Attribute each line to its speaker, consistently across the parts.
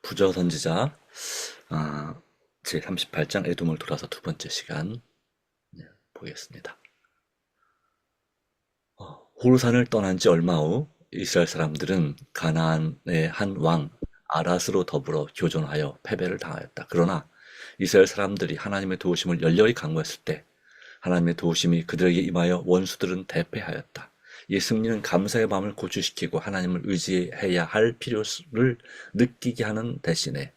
Speaker 1: 부저 선지자 제 38장 에돔을 돌아서 두 번째 시간 보겠습니다. 호르산을 떠난 지 얼마 후 이스라엘 사람들은 가나안의 한 왕 아랏으로 더불어 교전하여 패배를 당하였다. 그러나 이스라엘 사람들이 하나님의 도우심을 열렬히 간구했을 때 하나님의 도우심이 그들에게 임하여 원수들은 대패하였다. 이 승리는 감사의 마음을 고취시키고 하나님을 의지해야 할 필요를 느끼게 하는 대신에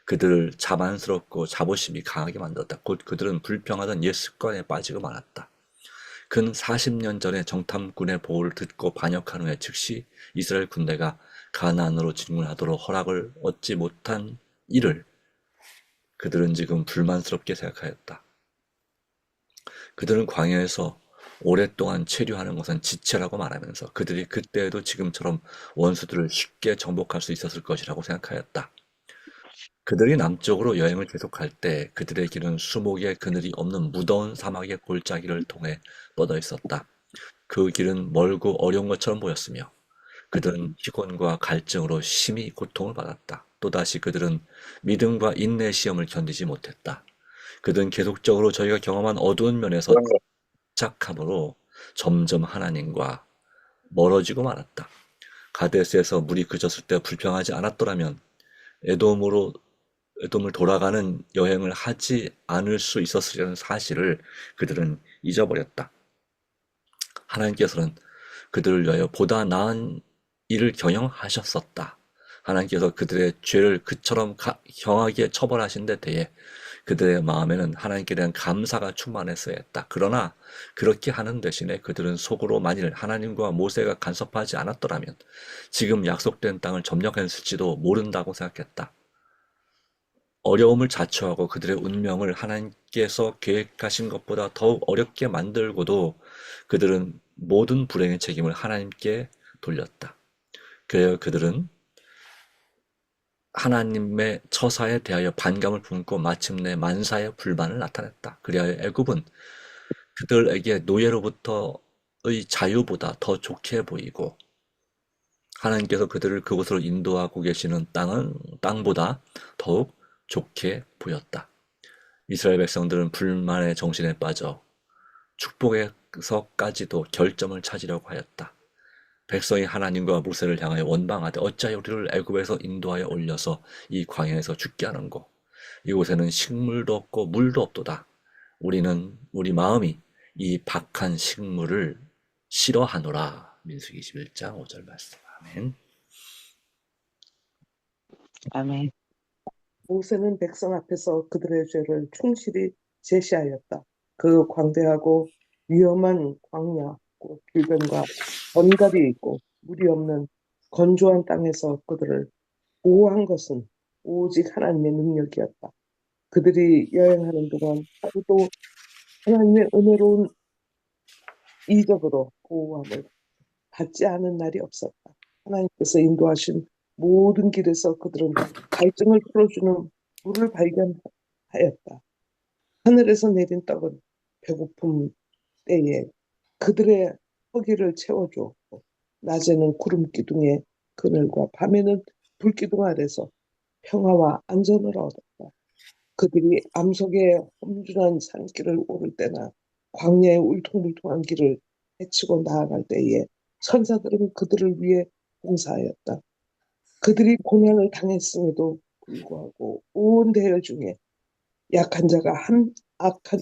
Speaker 1: 그들을 자만스럽고 자부심이 강하게 만들었다. 곧 그들은 불평하던 옛 습관에 빠지고 말았다. 근 40년 전에 정탐꾼의 보호를 듣고 반역한 후에 즉시 이스라엘 군대가 가나안으로 진군하도록 허락을 얻지 못한 이를 그들은 지금 불만스럽게 생각하였다. 그들은 광야에서 오랫동안 체류하는 것은 지체라고 말하면서 그들이 그때에도 지금처럼 원수들을 쉽게 정복할 수 있었을 것이라고 생각하였다. 그들이 남쪽으로 여행을 계속할 때 그들의 길은 수목의 그늘이 없는 무더운 사막의 골짜기를 통해 뻗어 있었다. 그 길은 멀고 어려운 것처럼 보였으며 그들은 피곤과 갈증으로 심히 고통을 받았다. 또다시 그들은 믿음과 인내의 시험을 견디지 못했다. 그들은 계속적으로 저희가 경험한 어두운 면에서 착함으로 점점 하나님과 멀어지고 말았다. 가데스에서 물이 그쳤을 때 불평하지 않았더라면 에돔으로 에돔을 돌아가는 여행을 하지 않을 수 있었으리라는 사실을 그들은 잊어버렸다. 하나님께서는 그들을 위하여 보다 나은 일을 경영하셨었다. 하나님께서 그들의 죄를 그처럼 경하게 처벌하신 데 대해 그들의 마음에는 하나님께 대한 감사가 충만했어야 했다. 그러나 그렇게 하는 대신에 그들은 속으로 만일 하나님과 모세가 간섭하지 않았더라면 지금 약속된 땅을 점령했을지도 모른다고 생각했다. 어려움을 자초하고 그들의 운명을 하나님께서 계획하신 것보다 더욱 어렵게 만들고도 그들은 모든 불행의 책임을 하나님께 돌렸다. 그래야 그들은 하나님의 처사에 대하여 반감을 품고 마침내 만사의 불만을 나타냈다. 그리하여 애굽은 그들에게 노예로부터의 자유보다 더 좋게 보이고 하나님께서 그들을 그곳으로 인도하고 계시는 땅보다 더욱 좋게 보였다. 이스라엘 백성들은 불만의 정신에 빠져 축복에서까지도 결점을 찾으려고 하였다. 백성이 하나님과 모세를 향하여 원망하되 어찌하여 우리를 애굽에서 인도하여 올려서 이 광야에서 죽게 하는고 이곳에는 식물도 없고 물도 없도다. 우리 마음이 이 박한 식물을 싫어하노라. 민수기 21장 5절 말씀. 아멘.
Speaker 2: 아멘.
Speaker 3: 모세는 백성 앞에서 그들의 죄를 충실히 제시하였다. 그 광대하고 위험한 광야고 길변과 언갈이 있고 물이 없는 건조한 땅에서 그들을 보호한 것은 오직 하나님의 능력이었다. 그들이 여행하는 동안 하루도 하나님의 은혜로운 이적으로 보호함을 받지 않은 날이 없었다. 하나님께서 인도하신 모든 길에서 그들은 갈증을 풀어주는 물을 발견하였다. 하늘에서 내린 떡은 배고픔 때에 그들의 허기를 채워주었고 낮에는 구름 기둥의 그늘과 밤에는 불 기둥 아래서 평화와 안전을 얻었다. 그들이 암석의 험준한 산길을 오를 때나 광야의 울퉁불퉁한 길을 헤치고 나아갈 때에 천사들은 그들을 위해 봉사하였다. 그들이 고난을 당했음에도 불구하고 온 대열 중에 약한 자가 한 악한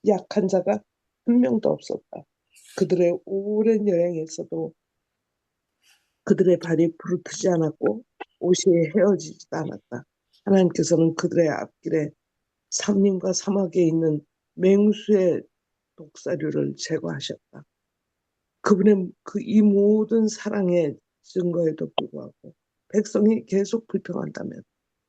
Speaker 3: 약한 자가 한 명도 없었다. 그들의 오랜 여행에서도 그들의 발이 부르트지 않았고 옷이 헤어지지도 않았다. 하나님께서는 그들의 앞길에 삼림과 사막에 있는 맹수의 독사류를 제거하셨다. 그분의 이 모든 사랑의 증거에도 불구하고 백성이 계속 불평한다면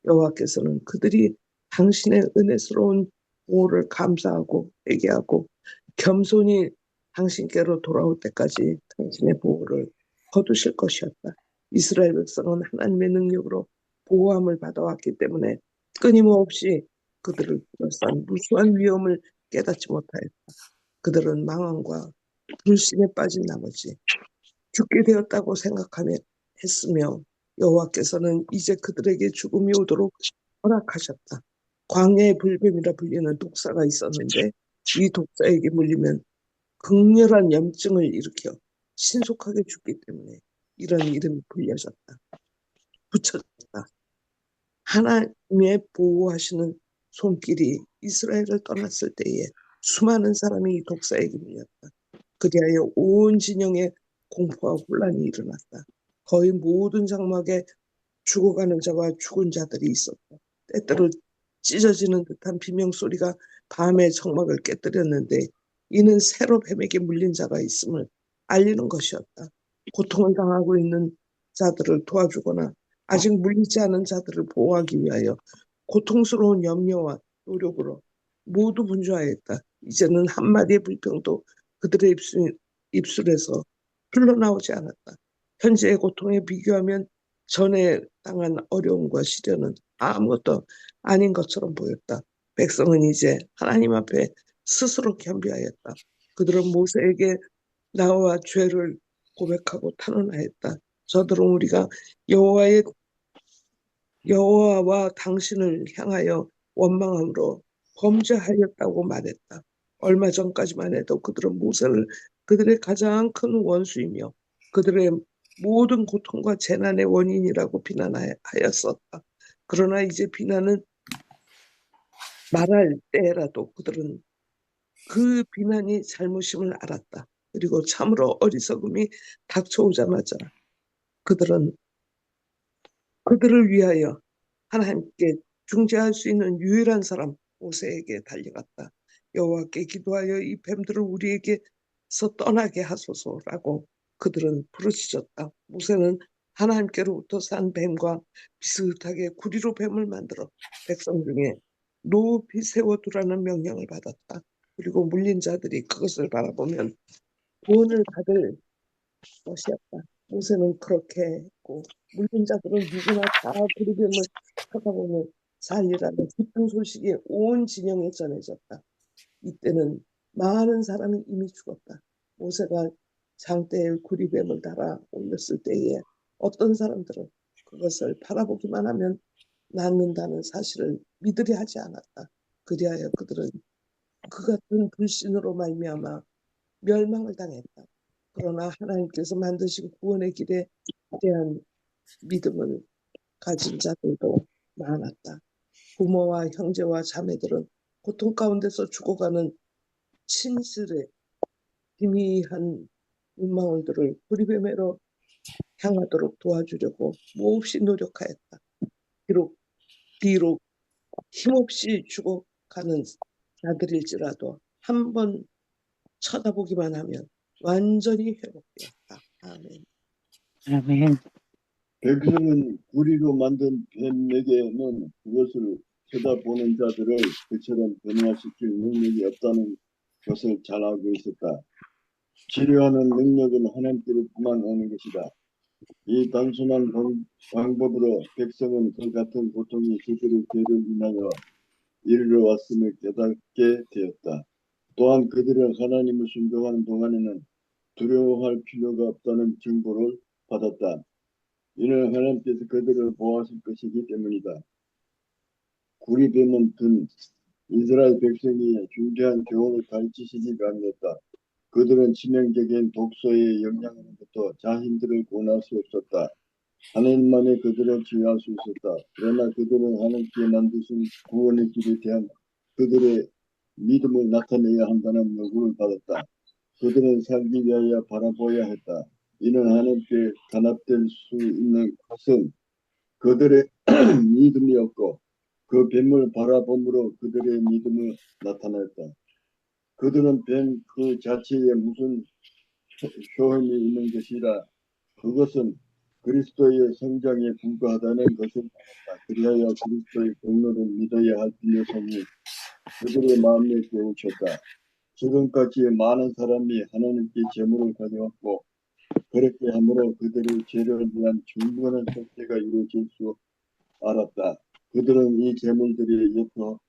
Speaker 3: 여호와께서는 그들이 당신의 은혜스러운 보호를 감사하고 회개하고 겸손히 당신께로 돌아올 때까지 당신의 보호를 거두실 것이었다. 이스라엘 백성은 하나님의 능력으로 보호함을 받아왔기 때문에 끊임없이 그들을 둘러싼 무수한 위험을 깨닫지 못하였다. 그들은 망함과 불신에 빠진 나머지 죽게 되었다고 생각하며 했으며 여호와께서는 이제 그들에게 죽음이 오도록 허락하셨다. 광야의 불뱀이라 불리는 독사가 있었는데 이 독사에게 물리면 극렬한 염증을 일으켜 신속하게 죽기 때문에 이런 이름이 붙여졌다. 하나님의 보호하시는 손길이 이스라엘을 떠났을 때에 수많은 사람이 이 독사에게 밀렸다. 그리하여 온 진영에 공포와 혼란이 일어났다. 거의 모든 장막에 죽어가는 자와 죽은 자들이 있었다. 때때로 찢어지는 듯한 비명소리가 밤의 정막을 깨뜨렸는데 이는 새로 뱀에게 물린 자가 있음을 알리는 것이었다. 고통을 당하고 있는 자들을 도와주거나 아직 물리지 않은 자들을 보호하기 위하여 고통스러운 염려와 노력으로 모두 분주하였다. 이제는 한마디의 불평도 그들의 입술에서 흘러나오지 않았다. 현재의 고통에 비교하면 전에 당한 어려움과 시련은 아무것도 아닌 것처럼 보였다. 백성은 이제 하나님 앞에 스스로 겸비하였다. 그들은 모세에게 나와 죄를 고백하고 탄원하였다. 저들은 우리가 여호와의 여호와와 당신을 향하여 원망함으로 범죄하였다고 말했다. 얼마 전까지만 해도 그들은 모세를 그들의 가장 큰 원수이며 그들의 모든 고통과 재난의 원인이라고 비난하였었다. 그러나 이제 비난은 말할 때라도 그들은 그 비난이 잘못임을 알았다. 그리고 참으로 어리석음이 닥쳐오자마자 그들은 그들을 위하여 하나님께 중재할 수 있는 유일한 사람 모세에게 달려갔다. 여호와께 기도하여 이 뱀들을 우리에게서 떠나게 하소서라고 그들은 부르짖었다. 모세는 하나님께로부터 산 뱀과 비슷하게 구리로 뱀을 만들어 백성 중에 높이 세워두라는 명령을 받았다. 그리고 물린 자들이 그것을 바라보면 구원을 받을 것이었다. 모세는 그렇게 했고 물린 자들은 누구나 다 그리움을 쳐다보며 살리라는 기쁜 소식이 온 진영에 전해졌다. 이때는 많은 사람이 이미 죽었다. 모세가 장대에 구리뱀을 달아 올렸을 때에 어떤 사람들은 그것을 바라보기만 하면 낫는다는 사실을 믿으려 하지 않았다. 그리하여 그들은 그 같은 불신으로 말미암아 멸망을 당했다. 그러나 하나님께서 만드신 구원의 길에 대한 믿음을 가진 자들도 많았다. 부모와 형제와 자매들은 고통 가운데서 죽어가는 친슬의 희미한 눈망울들을 구리뱀으로 향하도록 도와주려고 몹시 노력하였다. 비록 힘없이 죽어가는 자들일지라도 한번 쳐다보기만 하면 완전히 회복되었다. 아멘.
Speaker 2: 아멘.
Speaker 4: 백성은 구리로 만든 뱀에게는 그것을 쳐다보는 자들을 그처럼 변화시킬 능력이 없다는 것을 잘 알고 있었다. 치료하는 능력은 하나님께로만 오는 것이다. 이 단순한 방법으로 백성은 그 같은 고통이 그들의 죄를 인하여 이르러 왔음을 깨닫게 되었다. 또한 그들은 하나님을 순종하는 동안에는 두려워할 필요가 없다는 증거를 받았다. 이는 하나님께서 그들을 보호하실 것이기 때문이다. 구리뱀은 든 이스라엘 백성이 중대한 교훈을 가르치시기가 아니었다. 그들은 치명적인 독소의 영향으로부터 자신들을 구원할 수 없었다. 하나님만이 그들을 치유할 수 있었다. 그러나 그들은 하나님께 만드신 구원의 길에 대한 그들의 믿음을 나타내야 한다는 요구를 받았다. 그들은 살기 위하여 바라보아야 했다. 이는 하나님께 단합될 수 있는 것은 그들의 믿음이었고 그 뱀을 바라봄으로 그들의 믿음을 나타냈다. 그들은 뱀 그 자체에 무슨 효험이 있는 것이라 그것은 그리스도의 성장에 불과하다는 것을 알았다. 그리하여 그리스도의 공로를 믿어야 할 필요성이 그들의 마음에 깨우쳤다. 지금까지 많은 사람이 하나님께 제물을 가져왔고 그렇게 함으로 그들의 죄를 위한 충분한 속죄가 이루어질 수 알았다. 그들은 이 제물들이 옆으로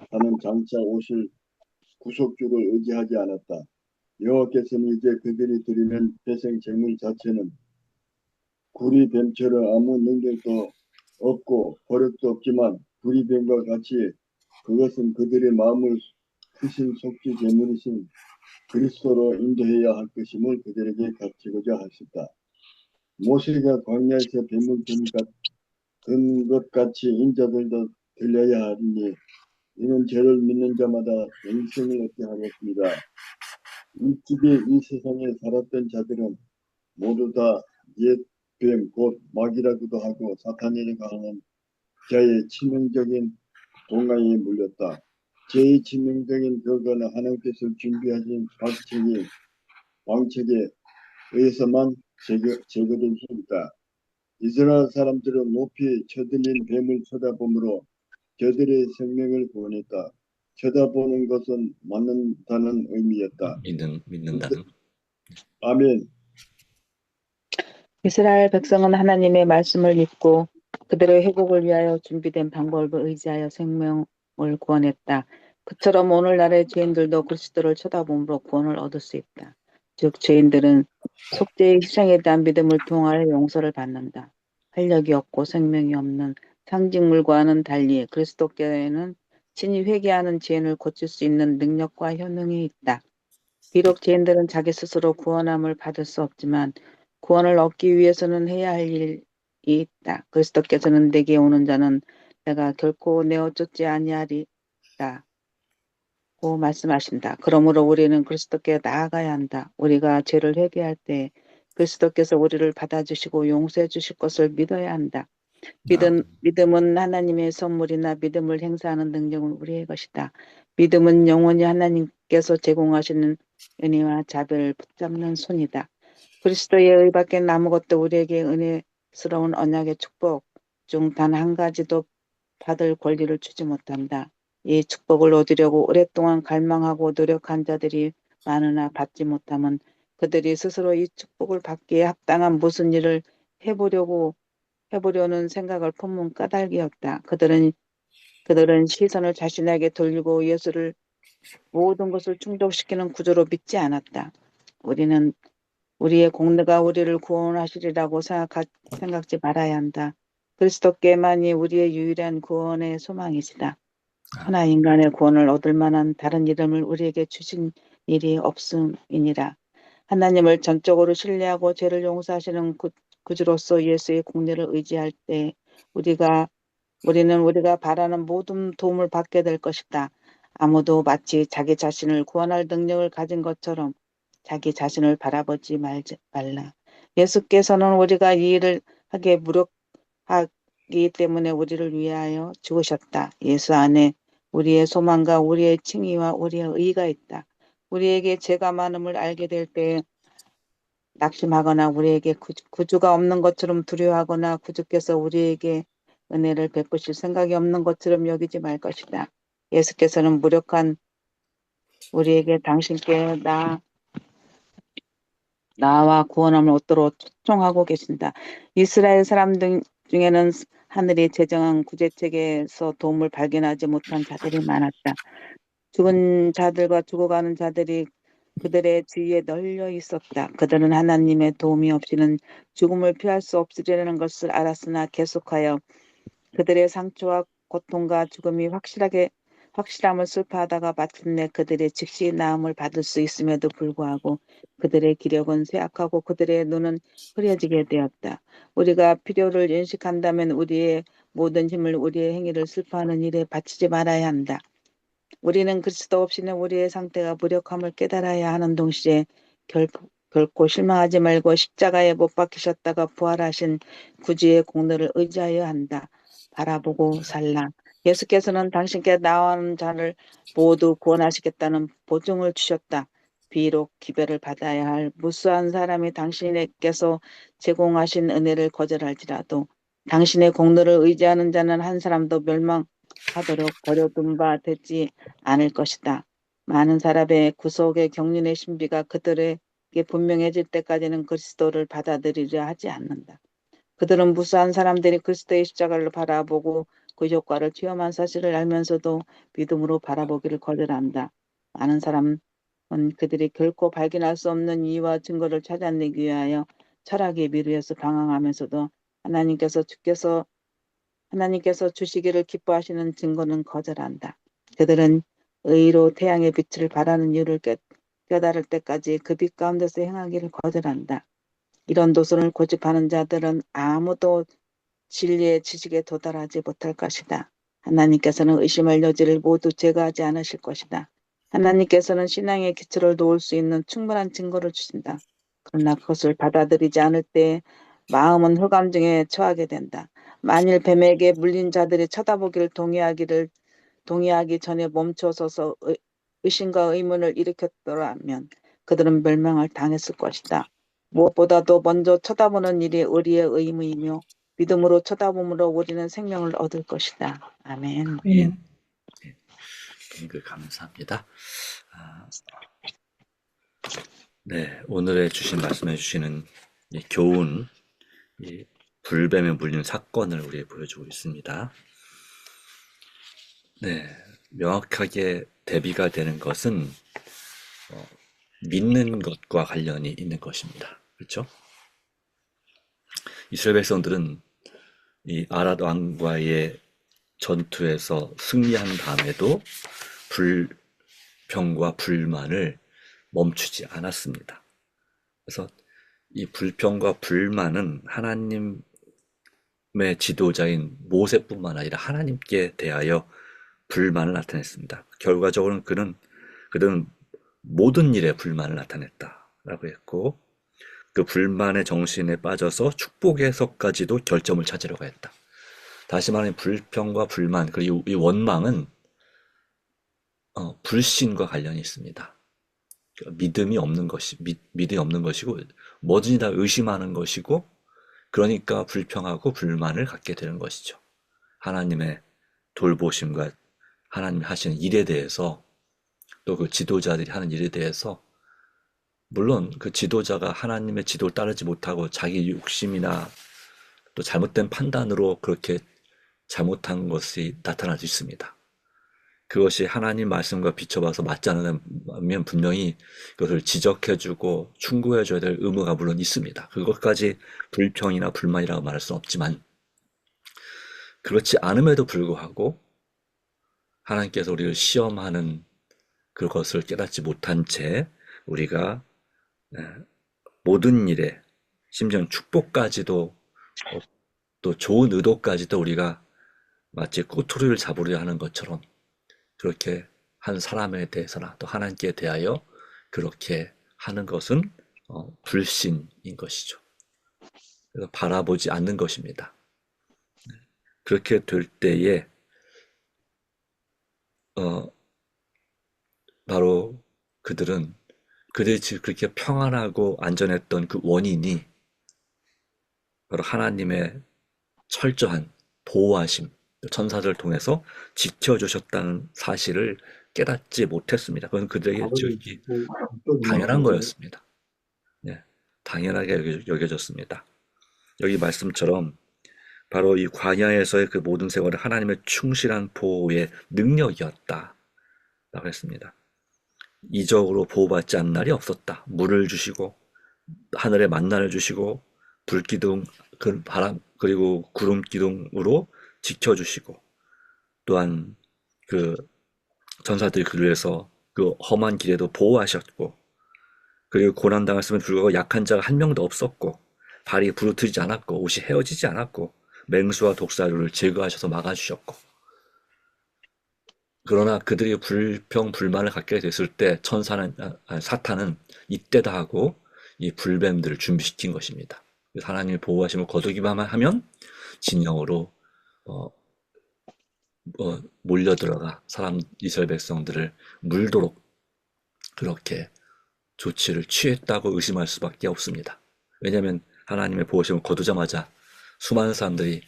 Speaker 4: 하는 장차 오실 구속주를 의지하지 않았다. 여호와께서는 이제 그들이 드리는 회생 제물 자체는 구리뱀처럼 아무 능력도 없고 버력도 없지만 구리뱀과 같이 그것은 그들의 마음을 크신 속죄 제물이신 그리스도로 인도해야 할 것임을 그들에게 가르치고자 하셨다. 모세가 광야에서 뱀을 든 것 같이 인자들도 들려야 하리니 이는 저를 믿는 자마다 영생을 얻게 하겠습니다. 이 집에 이 세상에 살았던 자들은 모두 다 옛 뱀, 곧 마귀라고도 하고 사탄이라고 하는 자의 치명적인 동화에 물렸다. 제 치명적인 결과는 하나님께서 준비하신 방책에 의해서만 제거될 수 있다. 이스라엘 사람들은 높이 쳐들린 뱀을 쳐다보므로 저들의 생명을 구원했다. 쳐다보는 것은 맞는다는 의미였다.
Speaker 1: 믿는다는.
Speaker 4: 아멘.
Speaker 2: 이스라엘 백성은 하나님의 말씀을 믿고 그들의 회복을 위하여 준비된 방법을 의지하여 생명을 구원했다. 그처럼 오늘날의 죄인들도 그리스도를 쳐다봄으로 구원을 얻을 수 있다. 즉 죄인들은 속죄의 희생에 대한 믿음을 통하여 용서를 받는다. 활력이 없고 생명이 없는 상징물과는 달리 그리스도께는 친히 회개하는 죄인을 고칠 수 있는 능력과 효능이 있다. 비록 죄인들은 자기 스스로 구원함을 받을 수 없지만 구원을 얻기 위해서는 해야 할 일이 있다. 그리스도께서는 내게 오는 자는 내가 결코 내어 쫓지 아니하리라 고 말씀하신다. 그러므로 우리는 그리스도께 나아가야 한다. 우리가 죄를 회개할 때 그리스도께서 우리를 받아주시고 용서해 주실 것을 믿어야 한다. 믿음은 하나님의 선물이나 믿음을 행사하는 능력은 우리의 것이다. 믿음은 영원히 하나님께서 제공하시는 은혜와 자비를 붙잡는 손이다. 그리스도의 의밖엔 아무것도 우리에게 은혜스러운 언약의 축복 중 단 한 가지도 받을 권리를 주지 못한다. 이 축복을 얻으려고 오랫동안 갈망하고 노력한 자들이 많으나 받지 못함은 그들이 스스로 이 축복을 받기에 합당한 무슨 일을 해보려는 생각을 품은 까닭이었다. 그들은 시선을 자신에게 돌리고 예수를 모든 것을 충족시키는 구조로 믿지 않았다. 우리는 우리의 공로가 우리를 구원하시리라고 생각지 말아야 한다. 그리스도께만이 우리의 유일한 구원의 소망이시다. 하나 인간의 구원을 얻을 만한 다른 이름을 우리에게 주신 일이 없음이니라. 하나님을 전적으로 신뢰하고 죄를 용서하시는 구주로서 예수의 공로를 의지할 때 우리는 우리가 바라는 모든 도움을 받게 될 것이다. 아무도 마치 자기 자신을 구원할 능력을 가진 것처럼 자기 자신을 바라보지 말라. 예수께서는 우리가 이 일을 하게 무력하기 때문에 우리를 위하여 죽으셨다. 예수 안에 우리의 소망과 우리의 칭의와 우리의 의가 있다. 우리에게 죄가 많음을 알게 될 때 낙심하거나 우리에게 구주가 없는 것처럼 두려워하거나 구주께서 우리에게 은혜를 베푸실 생각이 없는 것처럼 여기지 말 것이다. 예수께서는 무력한 우리에게 당신께 나와 구원함을 얻도록 초청하고 계신다. 이스라엘 사람 중에는 하늘이 제정한 구제책에서 도움을 발견하지 못한 자들이 많았다. 죽은 자들과 죽어가는 자들이 그들의 주위에 널려 있었다. 그들은 하나님의 도움이 없이는 죽음을 피할 수 없으리라는 것을 알았으나 계속하여 그들의 상처와 고통과 죽음이 확실함을 슬퍼하다가 마침내 그들의 즉시 나음을 받을 수 있음에도 불구하고 그들의 기력은 쇠약하고 그들의 눈은 흐려지게 되었다. 우리가 필요를 인식한다면 우리의 모든 힘을 우리의 행위를 슬퍼하는 일에 바치지 말아야 한다. 우리는 그리스도 없이는 우리의 상태가 무력함을 깨달아야 하는 동시에 결코 실망하지 말고 십자가에 못 박히셨다가 부활하신 구주의 공로를 의지하여야 한다. 바라보고 살라. 예수께서는 당신께 나오는 자를 모두 구원하시겠다는 보증을 주셨다. 비록 기별을 받아야 할 무수한 사람이 당신께서 제공하신 은혜를 거절할지라도 당신의 공로를 의지하는 자는 한 사람도 멸망하도록 버려둔 바 되지 않을 것이다. 많은 사람의 구속의 경륜의 신비가 그들에게 분명해질 때까지는 그리스도를 받아들이려 하지 않는다. 그들은 무수한 사람들이 그리스도의 십자가를 바라보고 그 효과를 체험한 사실을 알면서도 믿음으로 바라보기를 거절한다. 많은 사람은 그들이 결코 발견할 수 없는 이유와 증거를 찾아내기 위하여 철학의 미루에서 방황하면서도 하나님께서 주시기를 기뻐하시는 증거는 거절한다. 그들은 의로 태양의 빛을 발하는 이유를 깨달을 때까지 그 빛 가운데서 행하기를 거절한다. 이런 도선을 고집하는 자들은 아무도 진리의 지식에 도달하지 못할 것이다. 하나님께서는 의심할 여지를 모두 제거하지 않으실 것이다. 하나님께서는 신앙의 기초를 놓을 수 있는 충분한 증거를 주신다. 그러나 그것을 받아들이지 않을 때 마음은 흑암중에 처하게 된다. 만일 뱀에게 물린 자들이 쳐다보기를 동의하기 전에 멈춰서서 의심과 의문을 일으켰더라면 그들은 멸망을 당했을 것이다. 무엇보다도 먼저 쳐다보는 일이 우리의 의무이며 믿음으로 쳐다봄으로 우리는 생명을 얻을 것이다. 아멘.
Speaker 1: 예. 감사합니다. 네, 오늘의 말씀해 주시는 이 교훈, 이 불뱀에 물린 사건을 우리에게 보여주고 있습니다. 네, 명확하게 대비가 되는 것은 믿는 것과 관련이 있는 것입니다. 그렇죠? 이스라엘 백성들은 이 아랏 왕과의 전투에서 승리한 다음에도 불평과 불만을 멈추지 않았습니다. 그래서 이 불평과 불만은 하나님의 지도자인 모세뿐만 아니라 하나님께 대하여 불만을 나타냈습니다. 결과적으로는 그들은 모든 일에 불만을 나타냈다라고 했고, 그 불만의 정신에 빠져서 축복에서까지도 결점을 찾으려고 했다. 다시 말하면 불평과 불만, 그리고 이 원망은 불신과 관련이 있습니다. 믿음이 없는 것이고, 뭐든지 다 의심하는 것이고, 그러니까 불평하고 불만을 갖게 되는 것이죠. 하나님의 돌보심과 하나님이 하시는 일에 대해서, 또 그 지도자들이 하는 일에 대해서, 물론 그 지도자가 하나님의 지도를 따르지 못하고 자기 욕심이나 또 잘못된 판단으로 그렇게 잘못한 것이 나타날 수 있습니다. 그것이 하나님 말씀과 비춰봐서 맞지 않으면 분명히 그것을 지적해주고 충고해줘야 될 의무가 물론 있습니다. 그것까지 불평이나 불만이라고 말할 수는 없지만, 그렇지 않음에도 불구하고 하나님께서 우리를 시험하는 그것을 깨닫지 못한 채 우리가 모든 일에, 심지어 축복까지도, 또 좋은 의도까지도 우리가 마치 꼬투리를 잡으려 하는 것처럼 그렇게 한 사람에 대해서나 또 하나님께 대하여 그렇게 하는 것은 불신인 것이죠. 그래서 바라보지 않는 것입니다. 그렇게 될 때에 바로 그들이 지금 그렇게 평안하고 안전했던 그 원인이 바로 하나님의 철저한 보호하심, 천사들을 통해서 지켜주셨다는 사실을 깨닫지 못했습니다. 그건 그들에게 지극히 당연한 거였습니다. 네, 당연하게 여겨졌습니다. 여기 말씀처럼 바로 이 광야에서의 그 모든 생활은 하나님의 충실한 보호의 능력이었다 라고 했습니다. 이적으로 보호받지 않은 날이 없었다. 물을 주시고 하늘에 만나를 주시고 불기둥, 그 바람, 그리고 구름 기둥으로 지켜주시고, 또한 그 전사들이 그를 위해서 그 험한 길에도 보호하셨고, 그리고 고난당했음에도 불구하고 약한 자가 한 명도 없었고, 발이 부르트지 않았고, 옷이 헤어지지 않았고, 맹수와 독사류를 제거하셔서 막아주셨고, 그러나 그들이 불평, 불만을 갖게 됐을 때 사탄은 이때다 하고 이 불뱀들을 준비시킨 것입니다. 하나님의 보호하심을 거두기만 하면 진영으로 몰려들어가 이스라엘 백성들을 물도록 그렇게 조치를 취했다고 의심할 수밖에 없습니다. 왜냐하면 하나님의 보호심을 거두자마자 수많은 사람들이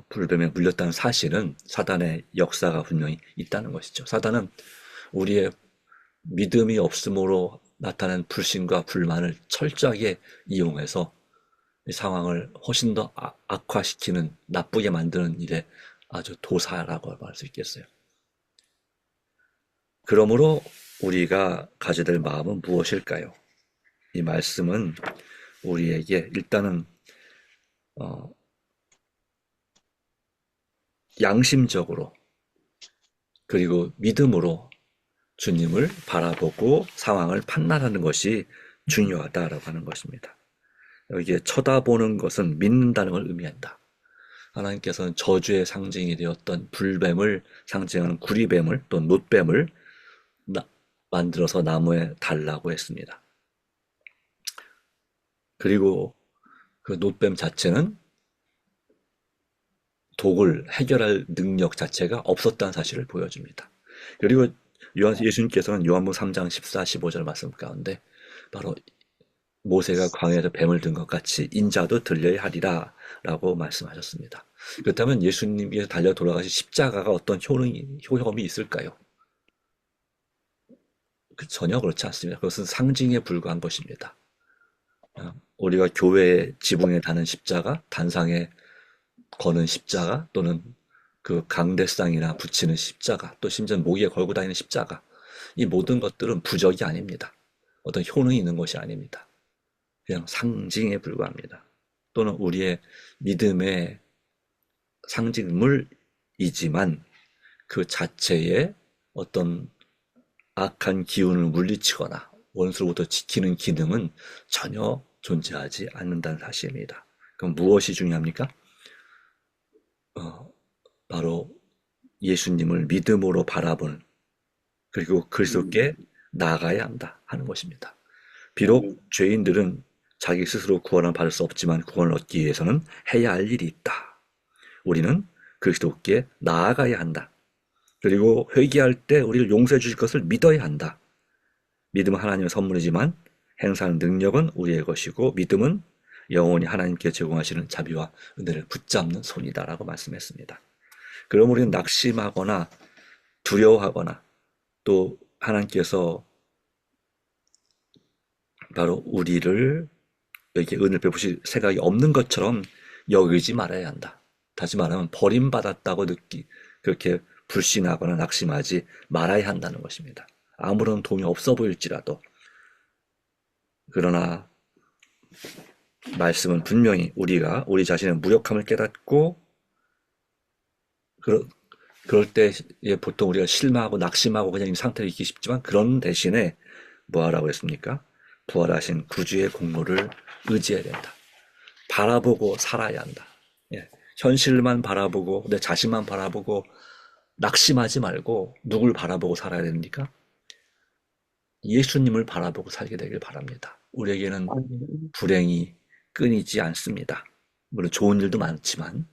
Speaker 1: 불뱀에 물렸다는 사실은 사단의 역사가 분명히 있다는 것이죠. 사단은 우리의 믿음이 없음으로 나타난 불신과 불만을 철저하게 이용해서 이 상황을 훨씬 더 악화시키는, 나쁘게 만드는 일에 아주 도사라고 말할 수 있겠어요. 그러므로 우리가 가져야 될 마음은 무엇일까요? 이 말씀은 우리에게 일단은 양심적으로 그리고 믿음으로 주님을 바라보고 상황을 판단하는 것이 중요하다라고 하는 것입니다. 여기에 쳐다보는 것은 믿는다는 걸 의미한다. 하나님께서는 저주의 상징이 되었던 불뱀을 상징하는 구리뱀을 또 놋뱀을 만들어서 나무에 달라고 했습니다. 그리고 그 놋뱀 자체는 독을 해결할 능력 자체가 없었다는 사실을 보여줍니다. 그리고 예수님께서는 요한복음 3장 14, 15절 말씀 가운데 바로 모세가 광야에서 뱀을 든 것 같이 인자도 들려야 하리라 라고 말씀하셨습니다. 그렇다면 예수님께서 달려 돌아가신 십자가가 어떤 효험이 있을까요? 전혀 그렇지 않습니다. 그것은 상징에 불과한 것입니다. 우리가 교회의 지붕에 다는 십자가, 단상에 거는 십자가, 또는 그 강대상이나 붙이는 십자가, 또 심지어 목에 걸고 다니는 십자가, 이 모든 것들은 부적이 아닙니다. 어떤 효능이 있는 것이 아닙니다. 그냥 상징에 불과합니다. 또는 우리의 믿음의 상징물이지만 그 자체에 어떤 악한 기운을 물리치거나 원수로부터 지키는 기능은 전혀 존재하지 않는다는 사실입니다. 그럼 무엇이 중요합니까? 바로 예수님을 믿음으로 바라보는, 그리고 그리스도께 나아가야 한다 하는 것입니다. 비록 죄인들은 자기 스스로 구원을 받을 수 없지만 구원을 얻기 위해서는 해야 할 일이 있다. 우리는 그리스도께 나아가야 한다. 그리고 회개할 때 우리를 용서해 주실 것을 믿어야 한다. 믿음은 하나님의 선물이지만 행사하는 능력은 우리의 것이고 믿음은 영원히 하나님께 제공하시는 자비와 은혜를 붙잡는 손이다라고 말씀했습니다. 그럼 우리는 낙심하거나 두려워하거나 또 하나님께서 바로 우리를 여기에 은혜를 베푸실 생각이 없는 것처럼 여기지 말아야 한다. 다시 말하면 버림받았다고 그렇게 불신하거나 낙심하지 말아야 한다는 것입니다. 아무런 도움이 없어 보일지라도. 그러나 말씀은 분명히 우리가 우리 자신의 무력함을 깨닫고 그럴 때 보통 우리가 실망하고 낙심하고 그냥 이 상태로 있기 쉽지만 그런 대신에 뭐 하라고 했습니까? 부활하신 구주의 공로를 의지해야 된다. 바라보고 살아야 한다. 현실만 바라보고 내 자신만 바라보고 낙심하지 말고 누굴 바라보고 살아야 됩니까? 예수님을 바라보고 살게 되길 바랍니다. 우리에게는 불행이 끊이지 않습니다. 물론 좋은 일도 많지만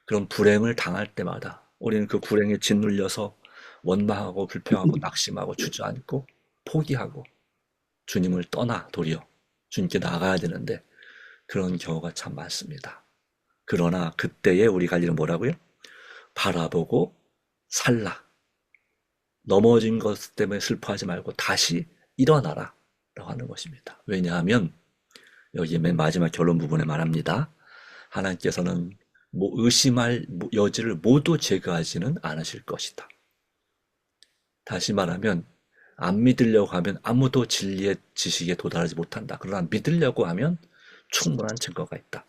Speaker 1: 그런 불행을 당할 때마다 우리는 그 불행에 짓눌려서 원망하고 불평하고 낙심하고 주저앉고 포기하고 주님을 떠나 도리어 주님께 나가야 되는데 그런 경우가 참 많습니다. 그러나 그때에 우리가 할 일은 뭐라고요? 바라보고 살라. 넘어진 것 때문에 슬퍼하지 말고 다시 일어나라 라고 하는 것입니다. 왜냐하면 여기 맨 마지막 결론 부분에 말합니다. 하나님께서는 의심할 여지를 모두 제거하지는 않으실 것이다. 다시 말하면 안 믿으려고 하면 아무도 진리의 지식에 도달하지 못한다. 그러나 믿으려고 하면 충분한 증거가 있다.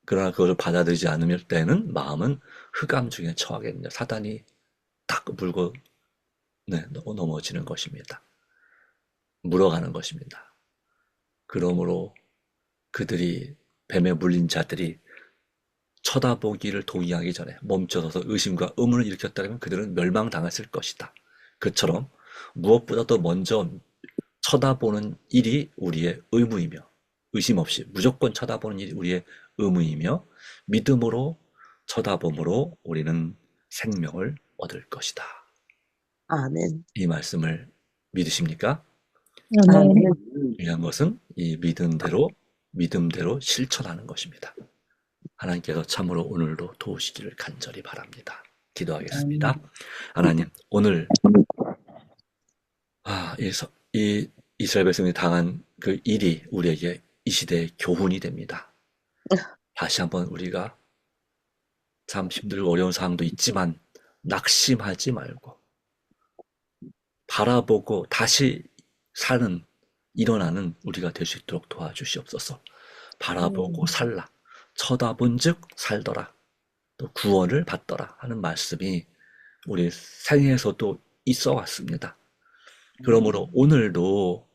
Speaker 1: 그러나 그것을 받아들이지 않을 때는 마음은 흑암 중에 처하게 됩니다. 사단이 딱 물고 넘어지는 것입니다. 물어가는 것입니다. 그러므로 그들이 뱀에 물린 자들이 쳐다보기를 동의하기 전에 멈춰서서 의심과 의문을 일으켰다면 그들은 멸망당했을 것이다. 그처럼 무엇보다도 먼저 쳐다보는 일이 우리의 의무이며 의심 없이 무조건 쳐다보는 일이 우리의 의무이며 믿음으로 쳐다봄으로 우리는 생명을 얻을 것이다.
Speaker 3: 아멘.
Speaker 1: 이 말씀을 믿으십니까?
Speaker 2: 아멘.
Speaker 1: 중요한 것은 이 믿음대로 실천하는 것입니다. 하나님께서 참으로 오늘도 도우시기를 간절히 바랍니다. 기도하겠습니다. 하나님, 오늘 이 이스라엘 백성이 당한 그 일이 우리에게 이 시대의 교훈이 됩니다. 다시 한번 우리가 참 힘들고 어려운 상황도 있지만 낙심하지 말고 바라보고 다시 사는 일어나는 우리가 될 수 있도록 도와주시옵소서. 바라보고 살라. 쳐다본 즉 살더라. 또 구원을 받더라 하는 말씀이 우리 생애에서도 있어 왔습니다. 그러므로 오늘도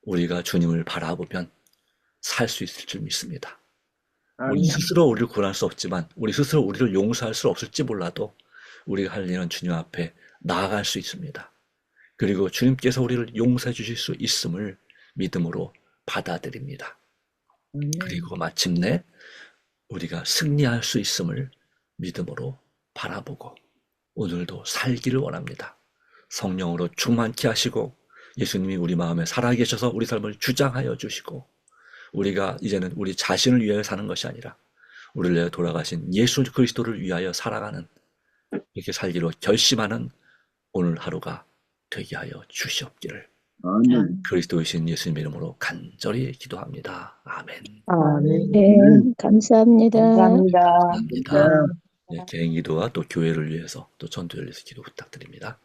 Speaker 1: 우리가 주님을 바라보면 살 수 있을 줄 믿습니다. 우리 스스로 우리를 구원할 수 없지만, 우리 스스로 우리를 용서할 수 없을지 몰라도 우리가 할 일은 주님 앞에 나아갈 수 있습니다. 그리고 주님께서 우리를 용서해 주실 수 있음을 믿음으로 받아들입니다. 그리고 마침내 우리가 승리할 수 있음을 믿음으로 바라보고 오늘도 살기를 원합니다. 성령으로 충만케 하시고 예수님이 우리 마음에 살아계셔서 우리 삶을 주장하여 주시고, 우리가 이제는 우리 자신을 위하여 사는 것이 아니라 우리를 위하여 돌아가신 예수 그리스도를 위하여 살아가는, 이렇게 살기로 결심하는 오늘 하루가 되게 하여 주시옵기를
Speaker 4: 아멘.
Speaker 1: 그리스도이신 예수님 이름으로 간절히 기도합니다. 아멘.
Speaker 5: 네, 감사합니다.
Speaker 2: 감사합니다.
Speaker 1: 감사합니다. 네, 개인 기도와 또 교회를 위해서 또 전도를 위해서 기도 부탁드립니다.